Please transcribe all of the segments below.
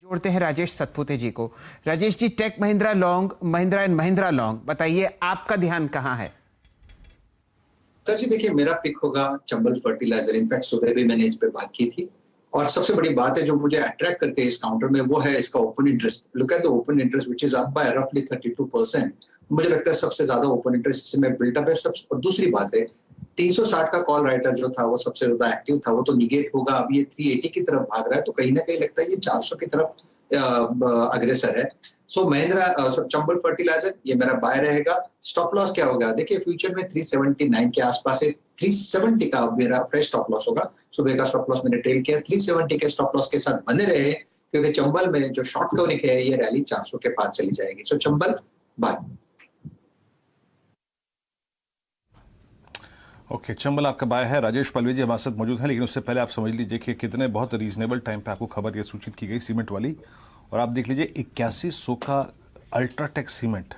जोड़ते हैं राजेश सतपुते जी को। Rajesh ji, tech Mahindra long, Mahindra and Mahindra long, बताइए आपका ध्यान कहाँ है? सर जी देखिए, मेरा पिक होगा चंबल फर्टिलाइजर। इनफैक्ट सुबह भी मैंने इस पे बात की थी। और सबसे बड़ी बात है जो मुझे अट्रैक्ट करती है इस काउंटर में, वो है इसका open interest. Look at the open interest which is up by रफली 32%। मुझे लगता है सबसे ज्यादा ओपन इंटरेस्ट इसमें बिल्डअप है। और दूसरी बात है, 360 का कॉल राइटर जो था वो सबसे ज्यादा एक्टिव था, वो तो निगेट होगा। अब ये 380 की तरफ भाग रहा है, तो कहीं ना कहीं लगता है ये 400 की तरफ अग्रेसर है। सो महिंद्रा चंबल फर्टिलाइजर ये मेरा बाय रहेगा। स्टॉप लॉस क्या होगा? देखिए फ्यूचर में 379 के आसपास है। 370 का मेरा फ्रेश स्टॉप लॉस होगा। सुबह का स्टॉप लॉस मैंने ट्रेल किया, 370 के स्टॉप लॉस के साथ बने रहे, क्योंकि चंबल में जो शॉर्ट कवरिंग है ये रैली 400 के पार चली जाएगी। सो चंबल बाय। ओके, चंबल आपका बाय है। राजेश पालवी जी हमारे साथ मौजूद हैं, लेकिन उससे पहले आप समझ लीजिए कि कितने बहुत रीजनेबल टाइम पे आपको खबर ये सूचित की गई सीमेंट वाली। और आप देख लीजिए 8100 का अल्ट्राटेक सीमेंट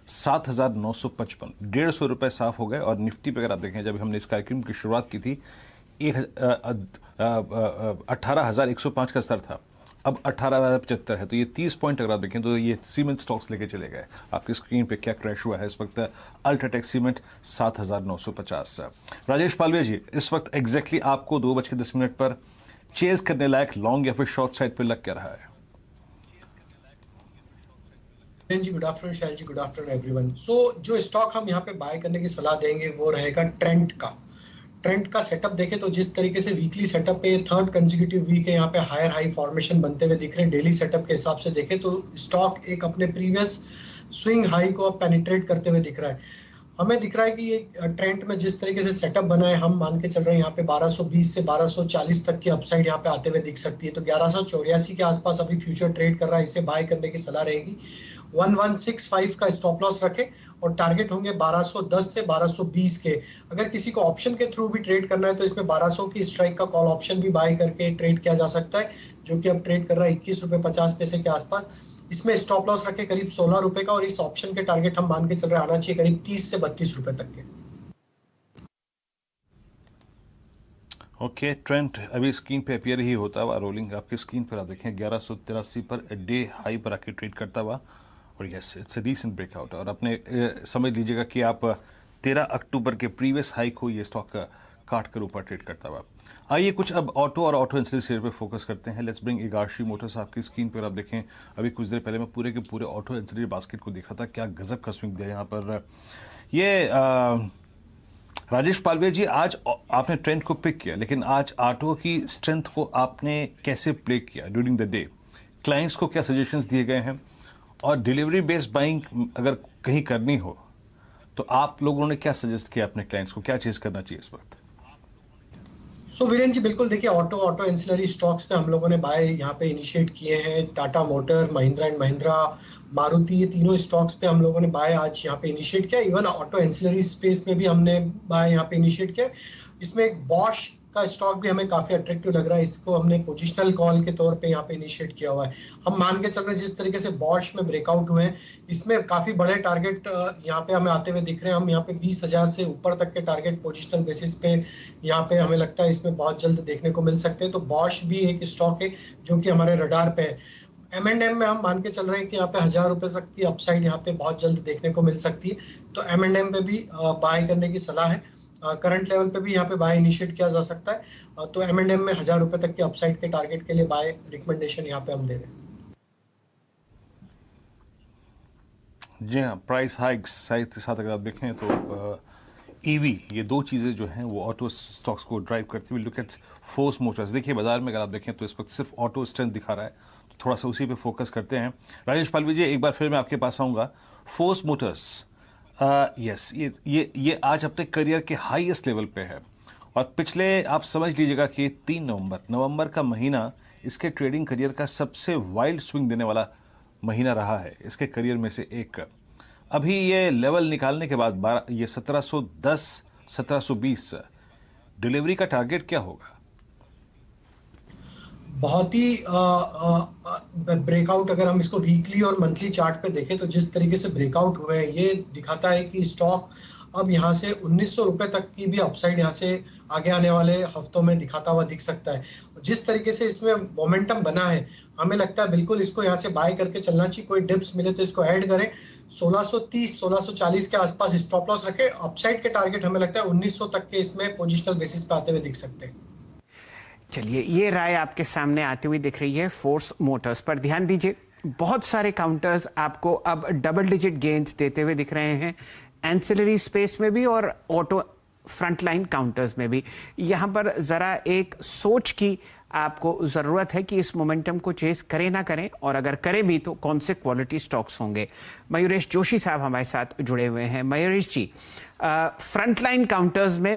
7955, 150 रुपये साफ हो गए। और निफ्टी पे अगर आप देखें, जब हमने इस कार्यक्रम की शुरुआत की थी 18,105 का स्तर था, अब 18,075 है। तो ये 30 पॉइंट अगर आप देखें तो ये सीमेंट स्टॉक्स लेके चले गए। आपकी स्क्रीन पे क्या क्रैश हुआ है इस वक्त? UltraTech cement 7,950। राजेश पालवे जी, इस वक्त एग्जैक्टली आपको 2:10 पर चेज करने लायक लॉन्ग या फिर शॉर्ट साइड पे लग क्या रहा है? जी गुड आफ्टरनून शैल जी, गुड आफ्टरनून एवरीवन। सो जो स्टॉक हम यहाँ पे बाय करने की सलाह देंगे वो रहेगा ट्रेंड का। ट्रेंड का सेटअप देखें तो जिस तरीके से वीकली सेटअप पे थर्ड कंसेक्यूटिव वीक है, यहाँ पे हायर हाई फॉर्मेशन बनते हुए दिख रहे हैं। डेली सेटअप के हिसाब से देखें तो स्टॉक एक अपने प्रीवियस स्विंग हाई को पेनिट्रेट करते हुए दिख रहा है। हमें दिख रहा है कि ये ट्रेंड में जिस तरीके से सेटअप बना है, हम मान के चल रहे हैं यहाँ पे 1220 से 1240 तक की अपसाइड यहाँ पे आते हुए दिख सकती है। तो 1184 के आसपास अभी फ्यूचर ट्रेड कर रहा है, इसे बाय करने की सलाह रहेगी। 1165 का स्टॉप लॉस रखें और टारगेट होंगे 1210 से 1220 के। अगर किसी को ऑप्शन के थ्रू भी ट्रेड करना है तो इसमें 1200 की स्ट्राइक का कॉल ऑप्शन भी बाय करके ट्रेड किया जा सकता है, जो कि अब ट्रेड कर रहा है 21 रुपए 50 पैसे के आसपास। इसमें स्टॉप लॉस रखे करीब 16 रुपए का, और इस ऑप्शन के टारगेट हम मान के चल रहे आना चाहिए करीब 30 से 32 रुपए तक के। ओके, ट्रेंड अभी स्क्रीन पे अपीयर ही होता हुआ रोलिंग आपकी स्क्रीन पर आप देखें 1183 पर डे हाई पर आके ट्रेड करता हुआ। और yes, it's a recent breakout. और अपने समझ लीजिएगा कि आप 13 अक्टूबर के प्रीवियस हाई को ये स्टॉक काट कर ऊपर ट्रेड करता हुआ। आइए कुछ अब ऑटो और ऑटो एंसिलरी शेयर पे फोकस करते हैं। लेट्स ब्रिंग इगार्शी मोटर्स आपकी स्क्रीन पर आप देखें। अभी कुछ देर पहले मैं पूरे के पूरे ऑटो एंसिलरी बास्केट को देखा था, क्या गजब का स्विंग दिया यहाँ पर। ये राजेश पालवे जी, आज आपने ट्रेंड को पिक किया, लेकिन आज ऑटो की स्ट्रेंथ को आपने कैसे प्ले किया ड्यूरिंग द डे? क्लाइंट्स को क्या सजेशंस दिए गए हैं? और डिलीवरी बेस्ड बाइंग अगर कहीं करनी हो तो आप लोगों ने क्या सजेस्ट किया अपने क्लाइंट्स को, क्या चीज करना चाहिए इस वक्त? सो वीरेंद्र जी, बिल्कुल देखिए, ऑटो एंसिलरी स्टॉक्स पे हम लोगों ने बाय यहाँ पे इनिशिएट किए हैं। टाटा मोटर, महिंद्रा एंड महिंद्रा, मारुति, ये तीनों स्टॉक्स पे हम लोगों ने बाय आज यहाँ पे इनिशिएट किया। इवन ऑटो एंसिलरी स्पेस में भी हमने बाय यहाँ पे इनिशिएट किया। इसमें एक बॉश का स्टॉक भी हमें काफी अट्रैक्टिव लग रहा है, इसको हमने पोजिशनल कॉल के तौर पे यहाँ पे इनिशिएट किया हुआ है। हम मान के चल रहे हैं जिस तरीके से बॉश में ब्रेकआउट हुए हैं, इसमें काफी बड़े टारगेट यहाँ पे हमें आते हुए दिख रहे हैं। हम यहाँ पे 20,000 से ऊपर तक के टारगेट पोजिशनल बेसिस पे यहाँ पे हमें लगता है इसमें बहुत जल्द देखने को मिल सकते हैं। तो बॉश भी एक स्टॉक है जो कि हमारे रडार पे है। M&M में हम मान के चल रहे हैं कि यहाँ पे 1,000 रुपए तक की अपसाइड यहाँ पे बहुत जल्द देखने को मिल सकती है। तो M&M पे भी बाय करने की सलाह है। करंट लेवल पे भी यहाँ पे बाय इनिशिएट किया जा सकता है। तो M&M में 1,000 रुपए तक के अपसाइड के टारगेट के लिए बाय रिकमेंडेशन यहाँ पे हम दे रहे हैं। जी हाँ, प्राइस हाइक्स के साथ अगर आप देखें तो ईवी, ये दो चीज़ें जो हैं वो ऑटो स्टॉक्स को ड्राइव करती हुई। Look at force Motors. देखिए बाजार में अगर आप देखें तो इस वक्त सिर्फ ऑटो स्ट्रेंथ दिखा रहा है, तो थोड़ा सा उसी पे फोकस करते हैं। राजेश पालवी जी, एक बार फिर मैं आपके पास आऊँगा। फोर्स मोटर्स, यस, ये आज अपने करियर के हाईएस्ट लेवल पे है। और पिछले आप समझ लीजिएगा कि 3 नवंबर का महीना इसके ट्रेडिंग करियर का सबसे वाइल्ड स्विंग देने वाला महीना रहा है इसके करियर में से एक। अभी ये लेवल निकालने के बाद ये 1710 1720 डिलीवरी का टारगेट क्या होगा? बहुत ही ब्रेकआउट, अगर हम इसको वीकली और मंथली चार्ट पे देखें तो जिस तरीके से ब्रेकआउट हुए हैं, ये दिखाता है कि स्टॉक अब यहाँ से 1900 रुपए तक की भी अपसाइड यहाँ से आगे आने वाले हफ्तों में दिखाता हुआ दिख सकता है। जिस तरीके से इसमें मोमेंटम बना है, हमें लगता है बिल्कुल इसको यहाँ से बाय करके चलना चाहिए। कोई डिप्स मिले तो इसको ऐड करें। 1630 1640 के आसपास स्टॉप लॉस रखें। अपसाइड के टारगेट हमें लगता है 1900 तक के इसमें पोजिशनल बेसिस पे आते हुए दिख सकते हैं। चलिए, ये राय आपके सामने आती हुई दिख रही है फोर्स मोटर्स पर। ध्यान दीजिए, बहुत सारे काउंटर्स आपको अब डबल डिजिट गेन्स देते हुए दिख रहे हैं, एंसिलरी स्पेस में भी और ऑटो फ्रंटलाइन काउंटर्स में भी। यहाँ पर ज़रा एक सोच की आपको ज़रूरत है कि इस मोमेंटम को चेस करें ना करें, और अगर करें भी तो कौन से क्वालिटी स्टॉक्स होंगे। मयूरेश जोशी साहब हमारे साथ जुड़े हुए हैं। मयूरेश जी, फ्रंटलाइन काउंटर्स में